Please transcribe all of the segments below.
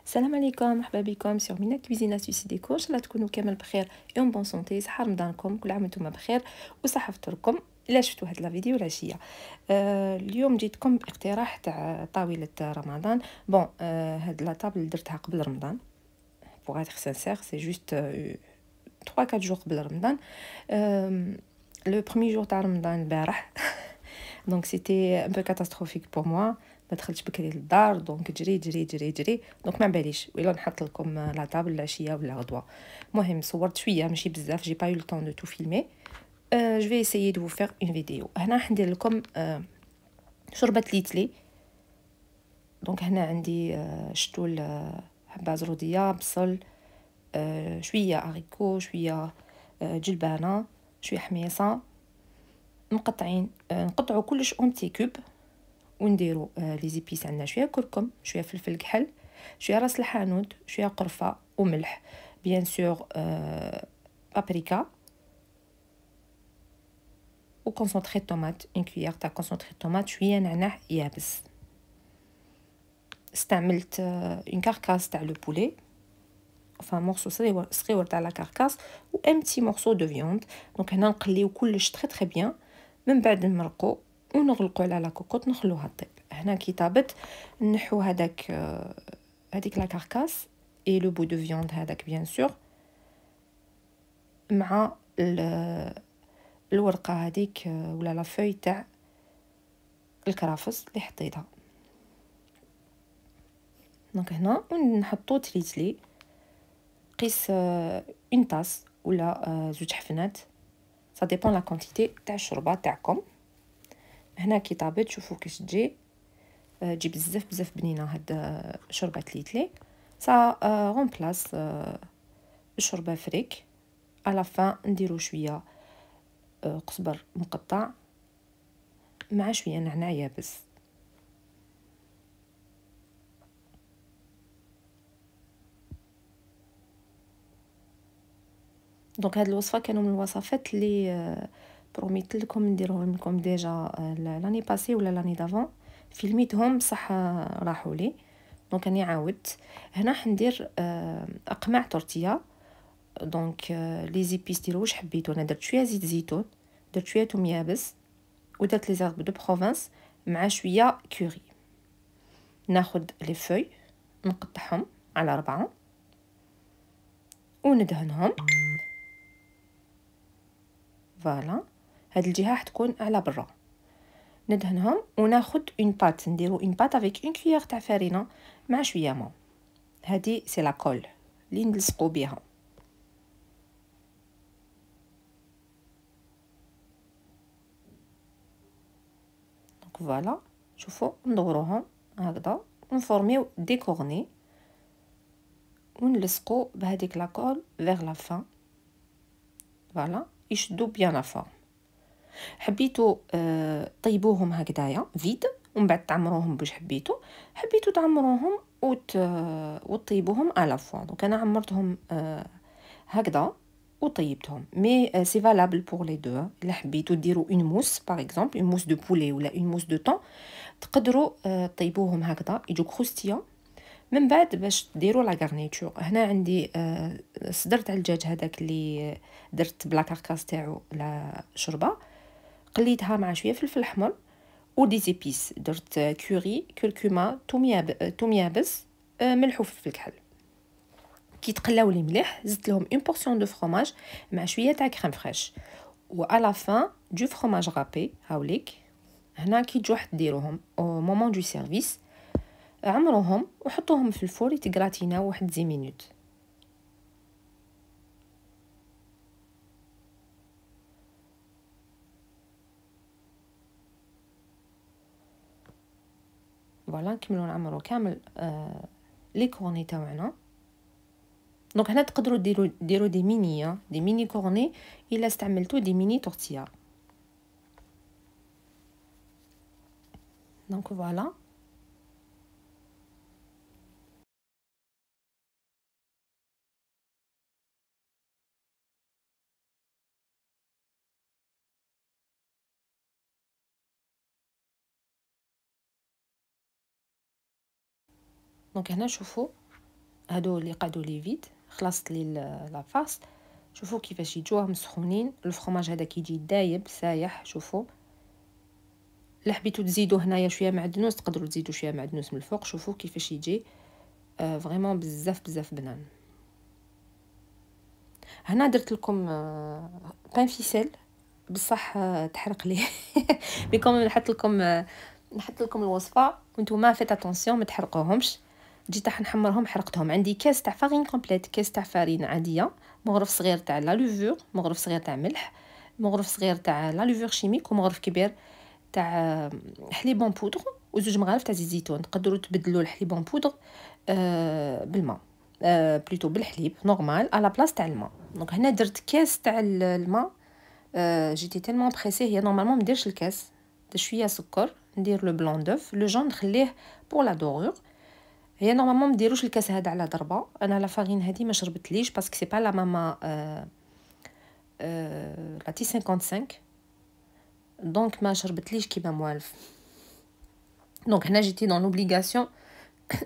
السلام عليكم، مرحبا بكم سور مينا كويزينا سويسي ديكور. ان شاء الله تكونوا كامل بخير اون بون سونتي. صحه رمضانكم، كل عام وانتم بخير وصحه فطوركم. الا شفتوا هاد لا فيديو العشيه اليوم جيتكم باقتراح تاع طاوله رمضان. بون هاد لا طابل درتها قبل رمضان، بوغ اتر سانسير سي جوست 3 4 جور قبل رمضان. لو بروميي جور تاع رمضان البارح دونك سيتي ان بو كاتاستروفيك بور موا. ما دخلتش بكري للدار، دونك جري جري جري جري، دونك ما باليش ولا نحط لكم لا طابل العشيه ولا غدوه. المهم صورت شويه ماشي بزاف، جي با يو لو طون دو تو فيلمي. جو في اسيي دو فير اون فيديو. هنا راح ندير لكم شوربه ليتلي. دونك هنا عندي شتول، حبه زروديه، بصل، شويه اريكو، شويه جلبانه، شويه حميصه مقطعين. نقطعوا كلش اون بتي كوب ونديروا لي زيبيس. عندنا شويه كركم، شويه فلفل كحل، شويه راس الحانوت، شويه قرفه وملح، بيان سور بابريكا و كونسونطري طوماط، اون كويير تاع كونسونطري طوماط، شويه نعناع يابس. استعملت اون كاركاس تاع لو بولي، enfin morceau صغيور تاع لا كاركاس و ان بتي morceau دو فيوند. دونك هنا نقليو كلش تري تري بيان، من بعد نمرقو ونغلقو على لا كوكوط نخلوها طيب. هنا كي طابت نحو هذاك هذيك لا كاركاس اي لو بو دو فيوند هذاك بيان سور مع الورقه هذيك ولا لا فوي تاع الكرافس اللي حطيتها. دونك هنا نحطو تريتلي، قيس اون طاس ولا زوج حفنات، ça dépend la quantité تاع الشوربه تاعكم. هنا كي طابت شوفوا كيش تجي، تجي بزاف بزاف بنينه هاد شوربه ليتلي. سا رومبلاس الشوربه فريك. على فان نديرو شويه قزبر مقطع مع شويه نعناع يابس. دونك هاد الوصفه كانوا من الوصفات اللي بروميت لكم نديرهم لكم ديجا لاني باسي ولا لاني دافون، فيلميتهم بصح راحوا لي، دونك راني عاودت. هنا حندير اقماع تورتيا. دونك لي زيبيس ديروا واش حبيتو. انا درت شويه زيت زيتون، درت شويه توم يابس، ودرت لي زارب دو بروفانس مع شويه كوري. ناخذ لي فوي نقطعهم على 4 وندهنهم. فوالا هاد الجهه حتكون على برا. ندهنهم وناخذ اون بات، نديرو اون بات افيك اون كويير تاع فرينه مع شويه ماء. هادي سي لا كول اللي نلصقو بها. دونك فوالا شوفوا ندوروهم هكذا ونفورميو دي كورني ونلصقو بهذيك لا كول فيغ لا فان. فوالا يشدو بيان لا فورم. حبيتو طيبوهم هكذايا فيد ومن بعد تعمروهم باش حبيتو تعمروهم وطيبوهم على فوا. دونك انا عمرتهم هكذا وطيبتهم. مي سي فالابل بور لي دو. الا حبيتو ديروا اون موس باغ اكزومبل اون موس دو بولي ولا اون موس دو طون، تقدروا طيبوهم هكذا يجوك خوستيا. من بعد باش ديروا لا غارنيتور، هنا عندي صدر تاع الدجاج هذاك اللي درت بلا كاركاس تاعو لا شوربه، قليتها مع شويه فلفل احمر ودي زيبيس. درت كوري، كركما، توم يابس، ملح وفلفل كحل. كي تقلاو لي مليح زدت لهم اون بورسيون دو فروماج مع شويه تاع كريم فريش و على فان دو فروماج رابي. هاوليك هنا كي تجوا ديروهم او مومون دو سيرفيس، عمروهم وحطوهم في الفور يتغراتيناو واحد 10 مينوت. فوالا نكملوا نعمروا كامل لي كورني تاعنا. دونك هنا تقدروا ديروا دي ميني كورني الا استعملتوا دي ميني تورتيا. دونك فوالا دونك هنا شوفوا هادو اللي قعدوا لي فيد خلصت لي لافاس. شوفوا كيفاش يجوه مسخونين. الفرماج هذا كيجي دايب سايح. شوفوا الا حبيتو تزيدوا هنايا شويه معدنوس تقدروا تزيدوا شويه معدنوس من الفوق. شوفوا كيفاش يجي فريمون بزاف بنان. هنا درت لكم بان فيسيل بصح تحرق لي مي كوم نحط لكم الوصفه وانتم فيت اتونسيون ما تحرقوهمش. جيت راح نحمرهم حرقتهم. عندي كاس تاع فارين كومبليت، كاس تاع فارين عاديه، مغرف صغير تاع لا لوفور، مغرف صغير تاع ملح، مغرف صغير تاع لا لوفور شيميك، ومغرف كبير تاع حليب بون بودر، وزوج مغارف تاع زيت زيتون. تقدروا تبدلوا الحليب بون بودر بالماء، بلوتو بالحليب نورمال على بلاصه تاع الماء. دونك هنا درت كاس تاع الماء. جيتي تالمون بريسي. هي نورمالمون ما نديرش الكاس، شويه سكر، ندير لو بلون دوف، لو جون نخليه بور لا دورور. هي نورمالمون ما نديروش الكاس هذا على ضربه. انا لا فارين هذه ما شربتليش باسكو سي با لا ماما لا تي 55 دونك ما شربتليش كيما موالف. دونك هنا جيتي دون لوبليغاسيون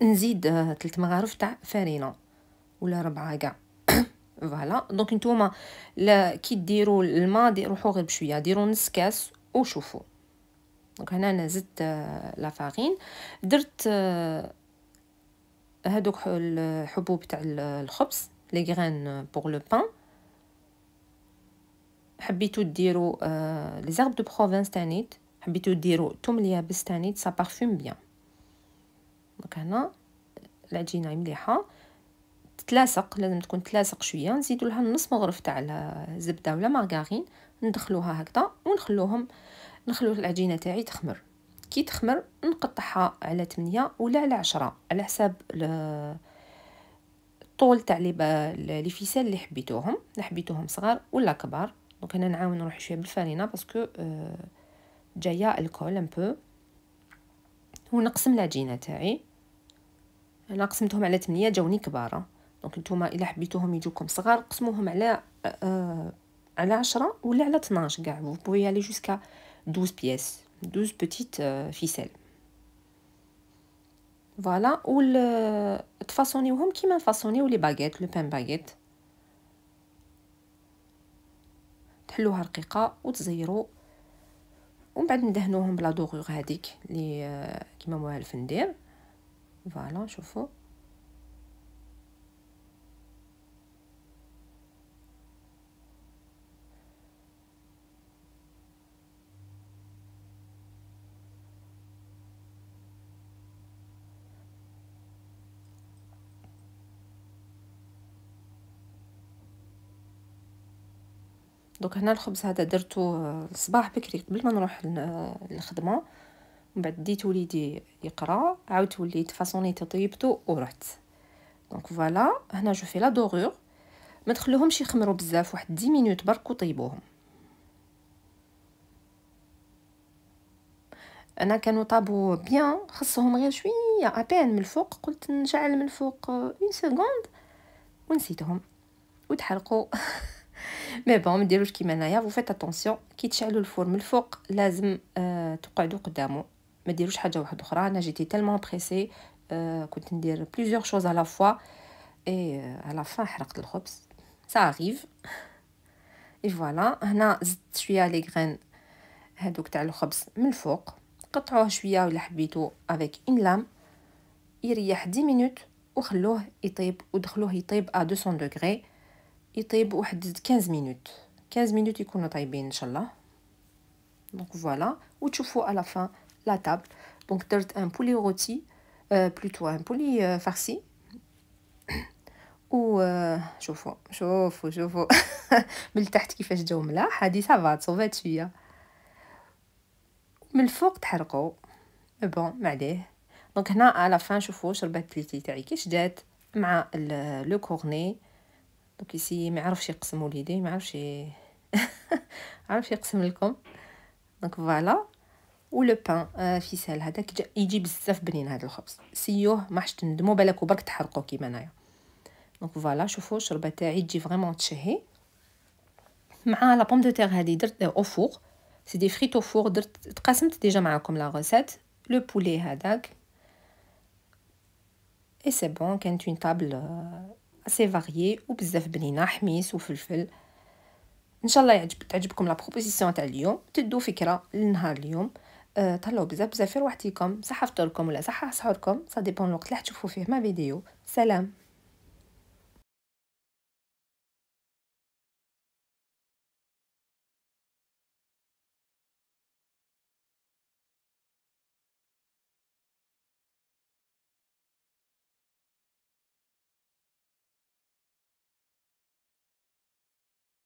نزيد 3 مغارف تاع فارينه ولا 4 كاع. فوالا دونك نتوما لا كي ديروا الماء روحوا غير بشويه، ديروا نص كاس وشوفوا. دونك هنا انا زدت لا فارين، درت هادوك الحبوب تاع الخبز لي غران بور لو بان. حبيتو ديروا لي زرب دو بروفانس تانيت، حبيتو ديروا توم اليابس تانيت، سا بارفوم بيان. دونك هنا العجينه مليحه تتلاصق، لازم تكون تلاصق شويه. نزيدوا لها نص مغرف تاع الزبده ولا مارغرين، ندخلوها هكذا نخلو العجينه تاعي تخمر. كي تخمر نقطعها على 8 ولا على 10 على حساب الطول تاع لي فيسال اللي حبيتوهم صغار ولا كبار. دونك انا نعاون نروح شويه بالفارينه باسكو جايه الكول ان بو. ونقسم العجينه تاعي، انا قسمتهم على 8 جاوني كباره. دونك نتوما الا حبيتوهم يجوكم صغار قسموهم على 10 ولا على 12 كاع. vous pouvez aller jusqu'à 12 pièces 12 petites ficelles. فوالا تفاصونيوهم كيما نفاصونيو لي باغيت، لو بان باغيت. تحلوها رقيقه وتزيروا، ومن بعد ندهنوهم بلا دوغور هذيك اللي كيما موالف ندير. فوالا شوفوا دوك هنا الخبز هذا درتو الصباح بكري قبل ما نروح للخدمه. من بعد ديت وليدي يقرا، عاودت وليت فاصونيت طيبتو ورحت. دونك فوالا هنا جو في لا دوغور. ما تخلوهمش يخمروا بزاف، واحد 10 مينوت برك وطيبوهم. انا كانوا طابوا بيان، خصهم غير شويه ابان من الفوق. قلت نشعل من الفوق 1 سكوند ونسيتهم وتحرقوا. مي بون ما ديروش كيما انايا. فو فيت اتونسيون كي تشعلوا الفور من الفوق لازم تقعدوا قدامه، ما ديروش حاجه واحده اخرى. انا جيتي تالمون بريسي كنت ندير بليزيور شوز على فوا اي على فان حرقت الخبز. سا اريف. اي فوالا هنا زدت شويه لي غران هادوك تاع الخبز من الفوق. قطعوه شويه ولا حبيتو افيك اون لام، يريح 10 مينوت وخلوه يطيب. ودخلوه يطيب ا 200 دوغري، يطيب واحد 15 مينوت. 15 مينوت يكونوا طيبين ان شاء الله. دونك فوالا وتشوفوا على فان لا تابل. دونك درت ان بولي روتي بلوتو ان بولي فارسي. و شوفوا من التحت كيفاش جاو ملاح. هادي صافا تصوبات شويه، من الفوق تحرقوا بون معليه. دونك هنا على فان شوفوا شربات ليتي تاعي كيش جات مع لو كورني. دونك يسي ما يعرفش يقسم وليدي، ما عرفش يقسم لكم. دونك فوالا ولو بان فيسال هذاك يجي بزاف بنين. هذا الخبز سيوه ما حش تندموا بالك برك تحرقوا كيما انايا. دونك فوالا شوفوا الشربه تاعي تجي فريمون تشهي. مع لا بوم دو تير هذه درت او فور، سي دي فريت او فور. درت تقاسمت ديجا معكم لا ريسيت. لو بولي هذاك اي سي بون. كانت اون طابل اسي فاريي وبزاف بنينه، حميص وفلفل. ان شاء الله تعجبكم لا بروبوزيسيون تاع اليوم، تدوا فكره لنهار اليوم. طلعوا بزاف في روحتكم، صحه فطوركم ولا صحه سحوركم، سا ديبون الوقت اللي تشوفوا فيه ما فيديو. سلام.